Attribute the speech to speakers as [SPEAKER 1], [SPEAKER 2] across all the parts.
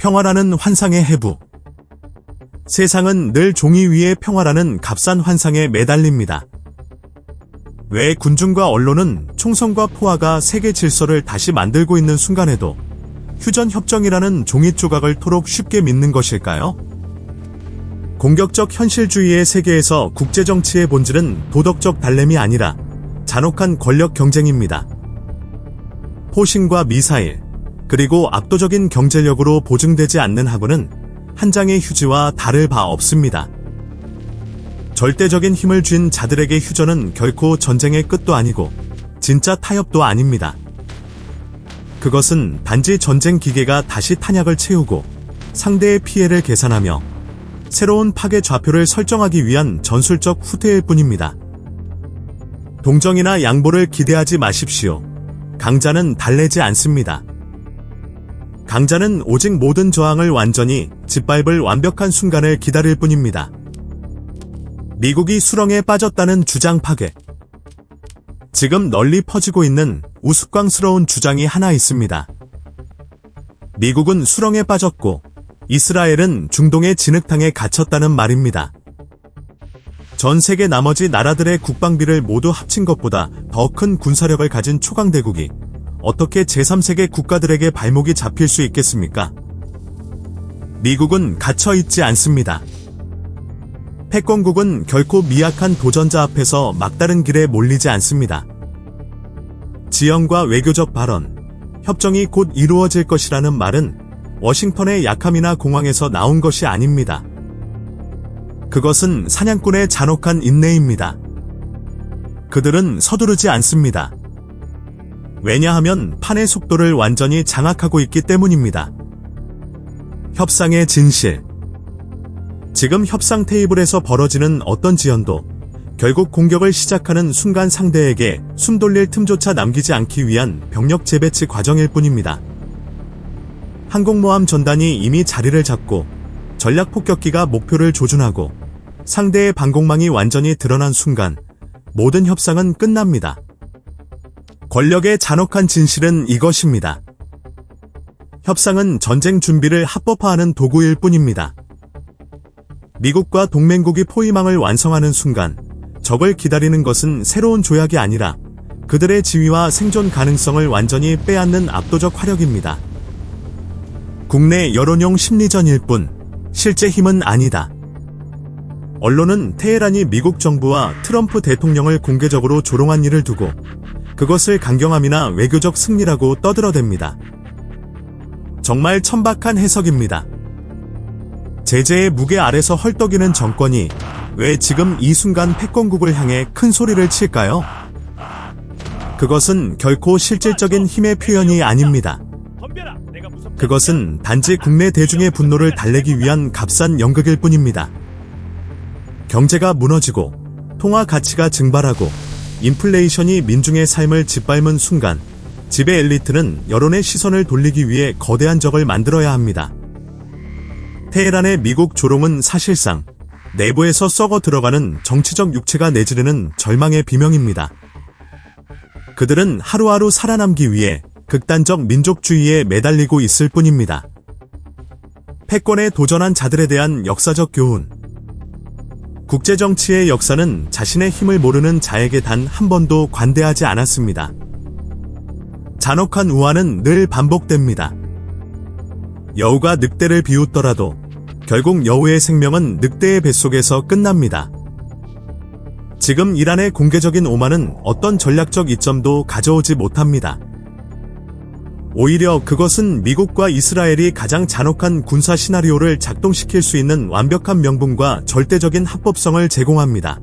[SPEAKER 1] 평화라는 환상의 해부. 세상은 늘 종이 위에 평화라는 값싼 환상에 매달립니다. 왜 군중과 언론은 총성과 포화가 세계 질서를 다시 만들고 있는 순간에도 휴전협정이라는 종이 조각을 토록 쉽게 믿는 것일까요? 공격적 현실주의의 세계에서 국제정치의 본질은 도덕적 달램이 아니라 잔혹한 권력 경쟁입니다. 포신과 미사일, 그리고 압도적인 경제력으로 보증되지 않는 학원은 한 장의 휴지와 다를 바 없습니다. 절대적인 힘을 쥔 자들에게 휴전은 결코 전쟁의 끝도 아니고 진짜 타협도 아닙니다. 그것은 단지 전쟁 기계가 다시 탄약을 채우고 상대의 피해를 계산하며 새로운 파괴 좌표를 설정하기 위한 전술적 후퇴일 뿐입니다. 동정이나 양보를 기대하지 마십시오. 강자는 달래지 않습니다. 강자는 오직 모든 저항을 완전히 짓밟을 완벽한 순간을 기다릴 뿐입니다. 미국이 수렁에 빠졌다는 주장 파괴. 지금 널리 퍼지고 있는 우스꽝스러운 주장이 하나 있습니다. 미국은 수렁에 빠졌고 이스라엘은 중동의 진흙탕에 갇혔다는 말입니다. 전 세계 나머지 나라들의 국방비를 모두 합친 것보다 더 큰 군사력을 가진 초강대국이 어떻게 제3세계 국가들에게 발목이 잡힐 수 있겠습니까? 미국은 갇혀있지 않습니다. 패권국은 결코 미약한 도전자 앞에서 막다른 길에 몰리지 않습니다. 지형과 외교적 발언, 협정이 곧 이루어질 것이라는 말은 워싱턴의 약함이나 공황에서 나온 것이 아닙니다. 그것은 사냥꾼의 잔혹한 인내입니다. 그들은 서두르지 않습니다. 왜냐하면 판의 속도를 완전히 장악하고 있기 때문입니다. 협상의 진실. 지금 협상 테이블에서 벌어지는 어떤 지연도 결국 공격을 시작하는 순간 상대에게 숨 돌릴 틈조차 남기지 않기 위한 병력 재배치 과정일 뿐입니다. 항공모함 전단이 이미 자리를 잡고 전략폭격기가 목표를 조준하고 상대의 방공망이 완전히 드러난 순간 모든 협상은 끝납니다. 권력의 잔혹한 진실은 이것입니다. 협상은 전쟁 준비를 합법화하는 도구일 뿐입니다. 미국과 동맹국이 포위망을 완성하는 순간 적을 기다리는 것은 새로운 조약이 아니라 그들의 지위와 생존 가능성을 완전히 빼앗는 압도적 화력입니다. 국내 여론용 심리전일 뿐 실제 힘은 아니다. 언론은 테헤란이 미국 정부와 트럼프 대통령을 공개적으로 조롱한 일을 두고 그것을 강경함이나 외교적 승리라고 떠들어댑니다. 정말 천박한 해석입니다. 제재의 무게 아래서 헐떡이는 정권이 왜 지금 이 순간 패권국을 향해 큰 소리를 칠까요? 그것은 결코 실질적인 힘의 표현이 아닙니다. 그것은 단지 국내 대중의 분노를 달래기 위한 값싼 연극일 뿐입니다. 경제가 무너지고 통화 가치가 증발하고 인플레이션이 민중의 삶을 짓밟은 순간 지배 엘리트는 여론의 시선을 돌리기 위해 거대한 적을 만들어야 합니다. 테헤란의 미국 조롱은 사실상 내부에서 썩어 들어가는 정치적 육체가 내지르는 절망의 비명입니다. 그들은 하루하루 살아남기 위해 극단적 민족주의에 매달리고 있을 뿐입니다. 패권에 도전한 자들에 대한 역사적 교훈. 국제정치의 역사는 자신의 힘을 모르는 자에게 단 한 번도 관대하지 않았습니다. 잔혹한 우화는 늘 반복됩니다. 여우가 늑대를 비웃더라도 결국 여우의 생명은 늑대의 뱃속에서 끝납니다. 지금 이란의 공개적인 오만은 어떤 전략적 이점도 가져오지 못합니다. 오히려 그것은 미국과 이스라엘이 가장 잔혹한 군사 시나리오를 작동시킬 수 있는 완벽한 명분과 절대적인 합법성을 제공합니다.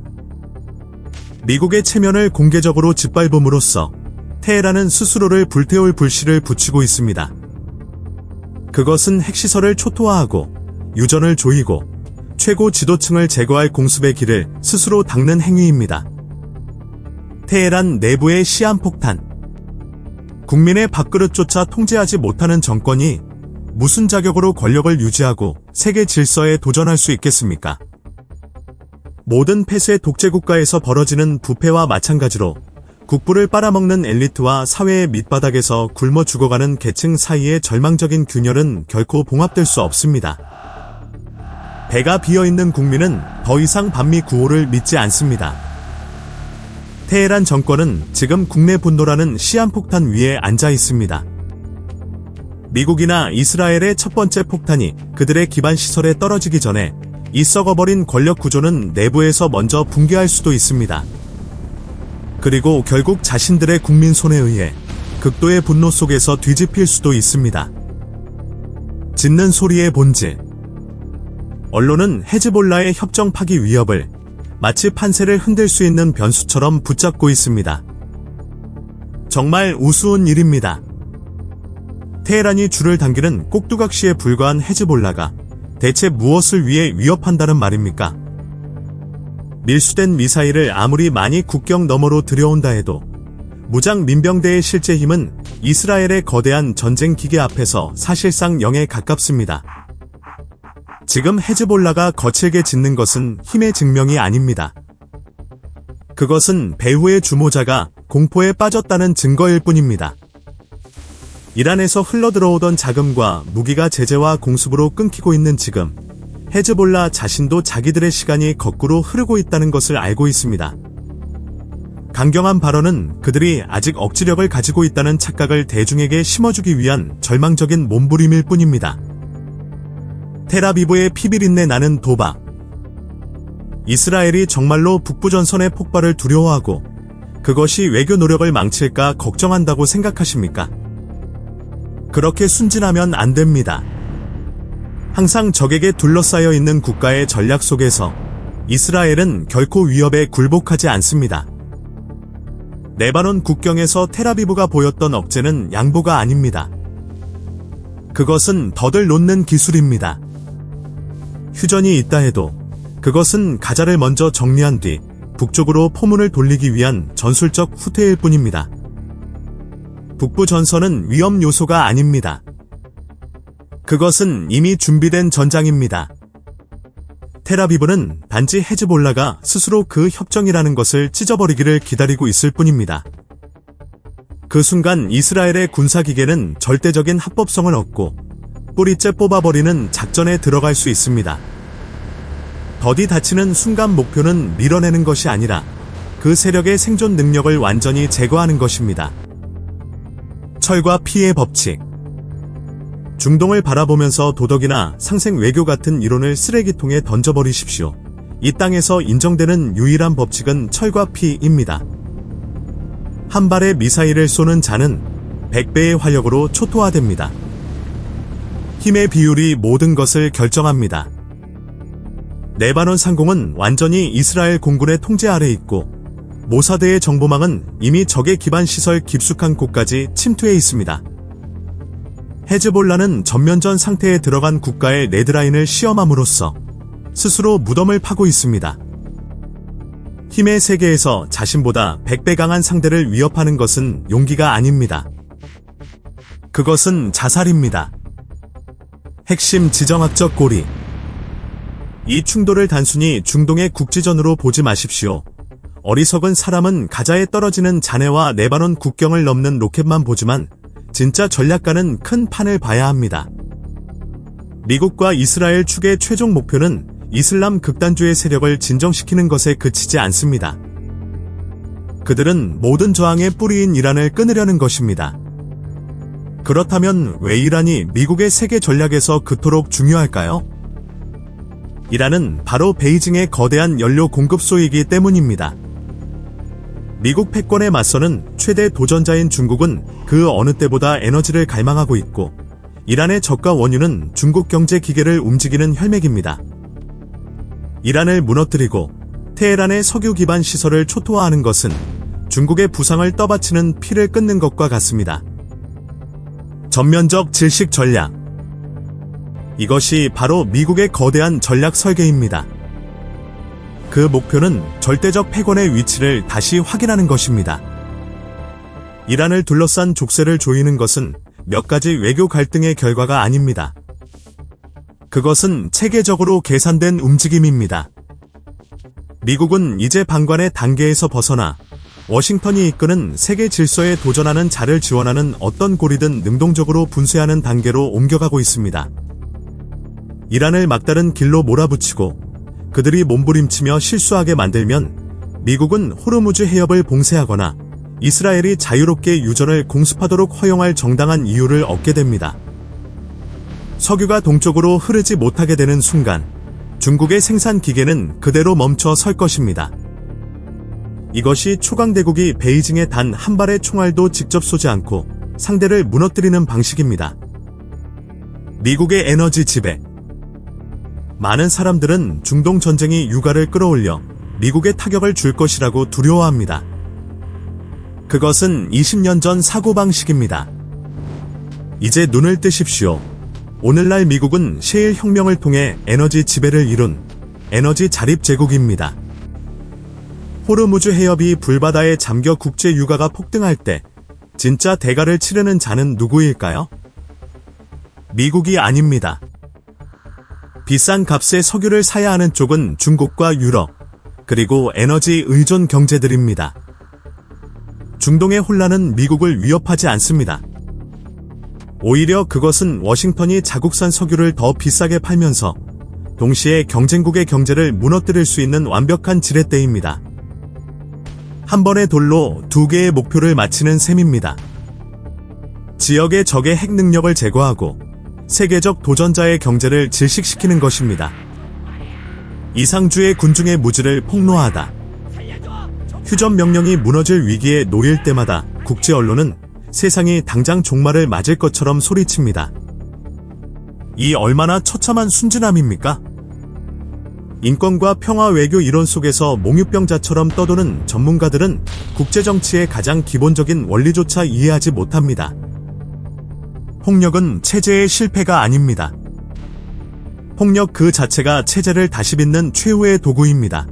[SPEAKER 1] 미국의 체면을 공개적으로 짓밟음으로써 테헤란은 스스로를 불태울 불씨를 붙이고 있습니다. 그것은 핵시설을 초토화하고 유전을 조이고 최고 지도층을 제거할 공습의 길을 스스로 닦는 행위입니다. 테헤란 내부의 시한폭탄. 국민의 밥그릇조차 통제하지 못하는 정권이 무슨 자격으로 권력을 유지하고 세계 질서에 도전할 수 있겠습니까? 모든 폐쇄 독재국가에서 벌어지는 부패와 마찬가지로 국부를 빨아먹는 엘리트와 사회의 밑바닥에서 굶어 죽어가는 계층 사이의 절망적인 균열은 결코 봉합될 수 없습니다. 배가 비어있는 국민은 더 이상 반미 구호를 믿지 않습니다. 테헤란 정권은 지금 국내 분노라는 시한폭탄 위에 앉아 있습니다. 미국이나 이스라엘의 첫 번째 폭탄이 그들의 기반 시설에 떨어지기 전에 이 썩어버린 권력 구조는 내부에서 먼저 붕괴할 수도 있습니다. 그리고 결국 자신들의 국민 손에 의해 극도의 분노 속에서 뒤집힐 수도 있습니다. 짖는 소리의 본질. 언론은 헤즈볼라의 협정 파기 위협을 마치 판세를 흔들 수 있는 변수처럼 붙잡고 있습니다. 정말 우스운 일입니다. 테헤란이 줄을 당기는 꼭두각시에 불과한 헤즈볼라가 대체 무엇을 위해 위협한다는 말입니까? 밀수된 미사일을 아무리 많이 국경 너머로 들여온다 해도 무장 민병대의 실제 힘은 이스라엘의 거대한 전쟁 기계 앞에서 사실상 0에 가깝습니다. 지금 헤즈볼라가 거칠게 짖는 것은 힘의 증명이 아닙니다. 그것은 배후의 주모자가 공포에 빠졌다는 증거일 뿐입니다. 이란에서 흘러들어오던 자금과 무기가 제재와 공습으로 끊기고 있는 지금 헤즈볼라 자신도 자기들의 시간이 거꾸로 흐르고 있다는 것을 알고 있습니다. 강경한 발언은 그들이 아직 억지력을 가지고 있다는 착각을 대중에게 심어주기 위한 절망적인 몸부림일 뿐입니다. 텔아비브의 피비린내 나는 도박. 이스라엘이 정말로 북부전선의 폭발을 두려워하고 그것이 외교 노력을 망칠까 걱정한다고 생각하십니까? 그렇게 순진하면 안 됩니다. 항상 적에게 둘러싸여 있는 국가의 전략 속에서 이스라엘은 결코 위협에 굴복하지 않습니다. 레바논 국경에서 텔아비브가 보였던 억제는 양보가 아닙니다. 그것은 덫을 놓는 기술입니다. 휴전이 있다 해도 그것은 가자를 먼저 정리한 뒤 북쪽으로 포문을 돌리기 위한 전술적 후퇴일 뿐입니다. 북부 전선은 위험 요소가 아닙니다. 그것은 이미 준비된 전장입니다. 텔아비브는 단지 헤즈볼라가 스스로 그 협정이라는 것을 찢어버리기를 기다리고 있을 뿐입니다. 그 순간 이스라엘의 군사기계는 절대적인 합법성을 얻고 뿌리째 뽑아버리는 작전에 들어갈 수 있습니다. 덫이 닫히는 순간 목표는 밀어내는 것이 아니라 그 세력의 생존 능력을 완전히 제거하는 것입니다. 철과 피의 법칙. 중동을 바라보면서 도덕이나 상생 외교 같은 이론을 쓰레기통에 던져버리십시오. 이 땅에서 인정되는 유일한 법칙은 철과 피입니다. 한 발의 미사일을 쏘는 자는 100배의 화력으로 초토화됩니다. 힘의 비율이 모든 것을 결정합니다. 레바논 상공은 완전히 이스라엘 공군의 통제 아래 있고 모사드의 정보망은 이미 적의 기반 시설 깊숙한 곳까지 침투해 있습니다. 헤즈볼라는 전면전 상태에 들어간 국가의 레드라인을 시험함으로써 스스로 무덤을 파고 있습니다. 힘의 세계에서 자신보다 100배 강한 상대를 위협하는 것은 용기가 아닙니다. 그것은 자살입니다. 핵심 지정학적 고리. 이 충돌을 단순히 중동의 국지전으로 보지 마십시오. 어리석은 사람은 가자에 떨어지는 잔해와 레바논 국경을 넘는 로켓만 보지만 진짜 전략가는 큰 판을 봐야 합니다. 미국과 이스라엘 측의 최종 목표는 이슬람 극단주의 세력을 진정시키는 것에 그치지 않습니다. 그들은 모든 저항의 뿌리인 이란을 끊으려는 것입니다. 그렇다면 왜 이란이 미국의 세계 전략에서 그토록 중요할까요? 이란은 바로 베이징의 거대한 연료 공급소이기 때문입니다. 미국 패권에 맞서는 최대 도전자인 중국은 그 어느 때보다 에너지를 갈망하고 있고 이란의 적과 원유는 중국 경제 기계를 움직이는 혈맥입니다. 이란을 무너뜨리고 테헤란의 석유 기반 시설을 초토화하는 것은 중국의 부상을 떠받치는 피를 끊는 것과 같습니다. 전면적 질식 전략. 이것이 바로 미국의 거대한 전략 설계입니다. 그 목표는 절대적 패권의 위치를 다시 확인하는 것입니다. 이란을 둘러싼 족쇄를 조이는 것은 몇 가지 외교 갈등의 결과가 아닙니다. 그것은 체계적으로 계산된 움직임입니다. 미국은 이제 방관의 단계에서 벗어나 워싱턴이 이끄는 세계 질서에 도전하는 자를 지원하는 어떤 고리든 능동적으로 분쇄하는 단계로 옮겨가고 있습니다. 이란을 막다른 길로 몰아붙이고 그들이 몸부림치며 실수하게 만들면 미국은 호르무즈 해협을 봉쇄하거나 이스라엘이 자유롭게 유전을 공습하도록 허용할 정당한 이유를 얻게 됩니다. 석유가 동쪽으로 흐르지 못하게 되는 순간 중국의 생산 기계는 그대로 멈춰 설 것입니다. 이것이 초강대국이 베이징에 단 한 발의 총알도 직접 쏘지 않고 상대를 무너뜨리는 방식입니다. 미국의 에너지 지배. 많은 사람들은 중동 전쟁이 유가를 끌어올려 미국에 타격을 줄 것이라고 두려워합니다. 그것은 20년 전 사고방식입니다. 이제 눈을 뜨십시오. 오늘날 미국은 셰일 혁명을 통해 에너지 지배를 이룬 에너지 자립제국입니다. 호르무즈 해협이 불바다에 잠겨 국제 유가가 폭등할 때 진짜 대가를 치르는 자는 누구일까요? 미국이 아닙니다. 비싼 값에 석유를 사야 하는 쪽은 중국과 유럽, 그리고 에너지 의존 경제들입니다. 중동의 혼란은 미국을 위협하지 않습니다. 오히려 그것은 워싱턴이 자국산 석유를 더 비싸게 팔면서 동시에 경쟁국의 경제를 무너뜨릴 수 있는 완벽한 지렛대입니다. 한 번의 돌로 두 개의 목표를 맞추는 셈입니다. 지역의 적의 핵 능력을 제거하고 세계적 도전자의 경제를 질식시키는 것입니다. 이상주의 군중의 무지를 폭로하다. 휴전 명령이 무너질 위기에 놓일 때마다 국제 언론은 세상이 당장 종말을 맞을 것처럼 소리칩니다. 이 얼마나 처참한 순진함입니까? 인권과 평화 외교 이론 속에서 몽유병자처럼 떠도는 전문가들은 국제정치의 가장 기본적인 원리조차 이해하지 못합니다. 폭력은 체제의 실패가 아닙니다. 폭력 그 자체가 체제를 다시 빚는 최후의 도구입니다.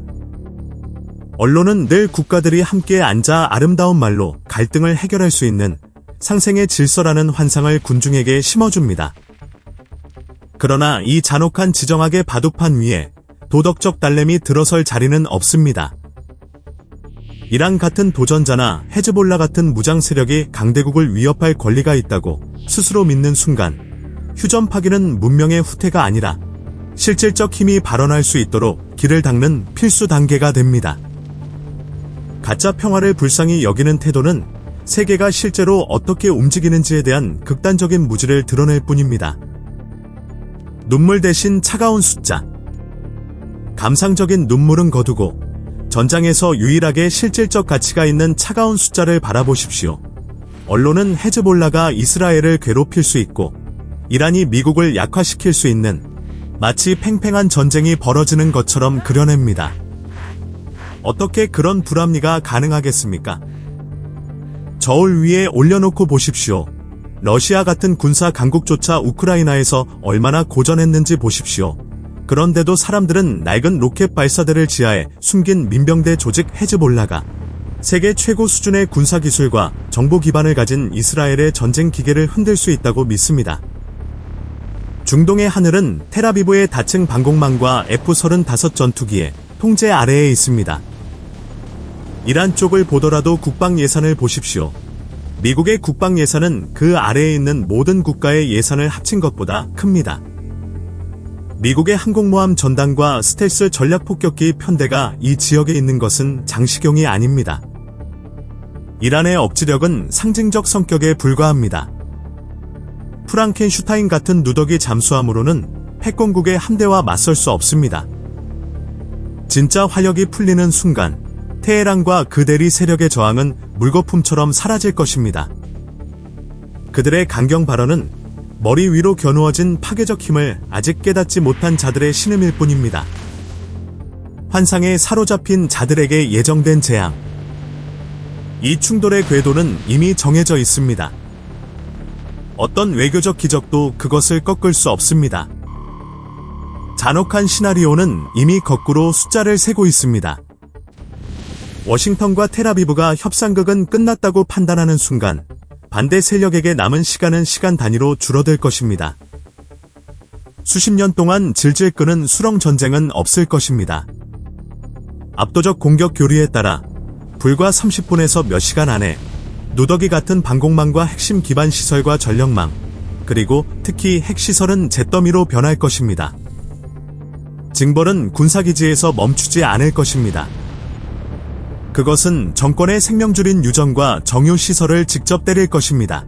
[SPEAKER 1] 언론은 늘 국가들이 함께 앉아 아름다운 말로 갈등을 해결할 수 있는 상생의 질서라는 환상을 군중에게 심어줍니다. 그러나 이 잔혹한 지정학의 바둑판 위에 도덕적 딸램이 들어설 자리는 없습니다. 이란 같은 도전자나 헤즈볼라 같은 무장 세력이 강대국을 위협할 권리가 있다고 스스로 믿는 순간 휴전 파기는 문명의 후퇴가 아니라 실질적 힘이 발언할 수 있도록 길을 닦는 필수 단계가 됩니다. 가짜 평화를 불쌍히 여기는 태도는 세계가 실제로 어떻게 움직이는지에 대한 극단적인 무지를 드러낼 뿐입니다. 눈물 대신 차가운 숫자. 감상적인 눈물은 거두고 전장에서 유일하게 실질적 가치가 있는 차가운 숫자를 바라보십시오. 언론은 헤즈볼라가 이스라엘을 괴롭힐 수 있고 이란이 미국을 약화시킬 수 있는 마치 팽팽한 전쟁이 벌어지는 것처럼 그려냅니다. 어떻게 그런 불합리가 가능하겠습니까? 저울 위에 올려놓고 보십시오. 러시아 같은 군사 강국조차 우크라이나에서 얼마나 고전했는지 보십시오. 그런데도 사람들은 낡은 로켓 발사대를 지하에 숨긴 민병대 조직 헤즈볼라가 세계 최고 수준의 군사기술과 정보 기반을 가진 이스라엘의 전쟁 기계를 흔들 수 있다고 믿습니다. 중동의 하늘은 텔아비브의 다층 방공망과 F-35 전투기의 통제 아래에 있습니다. 이란 쪽을 보더라도 국방 예산을 보십시오. 미국의 국방 예산은 그 아래에 있는 모든 국가의 예산을 합친 것보다 큽니다. 미국의 항공모함 전단과 스텔스 전략폭격기 편대가 이 지역에 있는 것은 장시경이 아닙니다. 이란의 억지력은 상징적 성격에 불과합니다. 프랑켄슈타인 같은 누더기 잠수함으로는 패권국의 함대와 맞설 수 없습니다. 진짜 화력이 풀리는 순간 테헤란과 그 대리 세력의 저항은 물거품처럼 사라질 것입니다. 그들의 강경 발언은 머리 위로 겨누어진 파괴적 힘을 아직 깨닫지 못한 자들의 신음일 뿐입니다. 환상에 사로잡힌 자들에게 예정된 재앙. 이 충돌의 궤도는 이미 정해져 있습니다. 어떤 외교적 기적도 그것을 꺾을 수 없습니다. 잔혹한 시나리오는 이미 거꾸로 숫자를 세고 있습니다. 워싱턴과 텔아비브가 협상극은 끝났다고 판단하는 순간 반대 세력에게 남은 시간은 시간 단위로 줄어들 것입니다. 수십 년 동안 질질 끄는 수렁 전쟁은 없을 것입니다. 압도적 공격 교리에 따라 불과 30분에서 몇 시간 안에 누더기 같은 방공망과 핵심 기반 시설과 전력망, 그리고 특히 핵시설은 잿더미로 변할 것입니다. 징벌은 군사기지에서 멈추지 않을 것입니다. 그것은 정권의 생명줄인 유전과 정유시설을 직접 때릴 것입니다.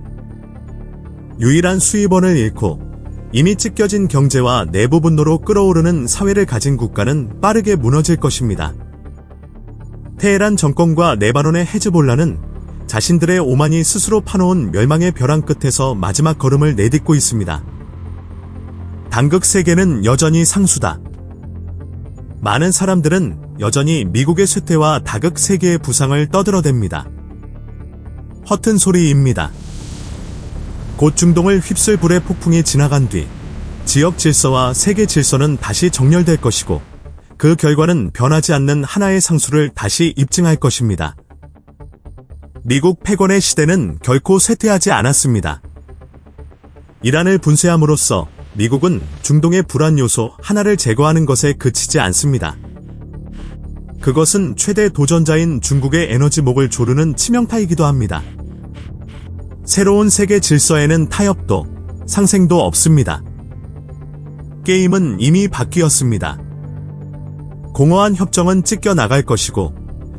[SPEAKER 1] 유일한 수입원을 잃고 이미 찢겨진 경제와 내부 분노로 끓어오르는 사회를 가진 국가는 빠르게 무너질 것입니다. 테헤란 정권과 레바논의 헤즈볼라는 자신들의 오만이 스스로 파놓은 멸망의 벼랑 끝에서 마지막 걸음을 내딛고 있습니다. 단극 세계는 여전히 상수다. 많은 사람들은 여전히 미국의 쇠퇴와 다극 세계의 부상을 떠들어댑니다. 허튼 소리입니다. 곧 중동을 휩쓸 불의 폭풍이 지나간 뒤 지역 질서와 세계 질서는 다시 정렬될 것이고 그 결과는 변하지 않는 하나의 상수를 다시 입증할 것입니다. 미국 패권의 시대는 결코 쇠퇴하지 않았습니다. 이란을 분쇄함으로써 미국은 중동의 불안 요소 하나를 제거하는 것에 그치지 않습니다. 그것은 최대 도전자인 중국의 에너지목을 조르는 치명타이기도 합니다. 새로운 세계 질서에는 타협도, 상생도 없습니다. 게임은 이미 바뀌었습니다. 공허한 협정은 찢겨나갈 것이고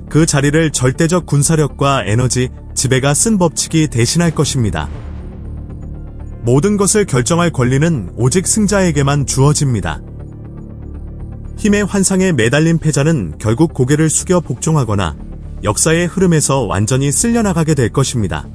[SPEAKER 1] 그 자리를 절대적 군사력과 에너지, 지배가 쓴 법칙이 대신할 것입니다. 모든 것을 결정할 권리는 오직 승자에게만 주어집니다. 힘의 환상에 매달린 패자는 결국 고개를 숙여 복종하거나 역사의 흐름에서 완전히 쓸려나가게 될 것입니다.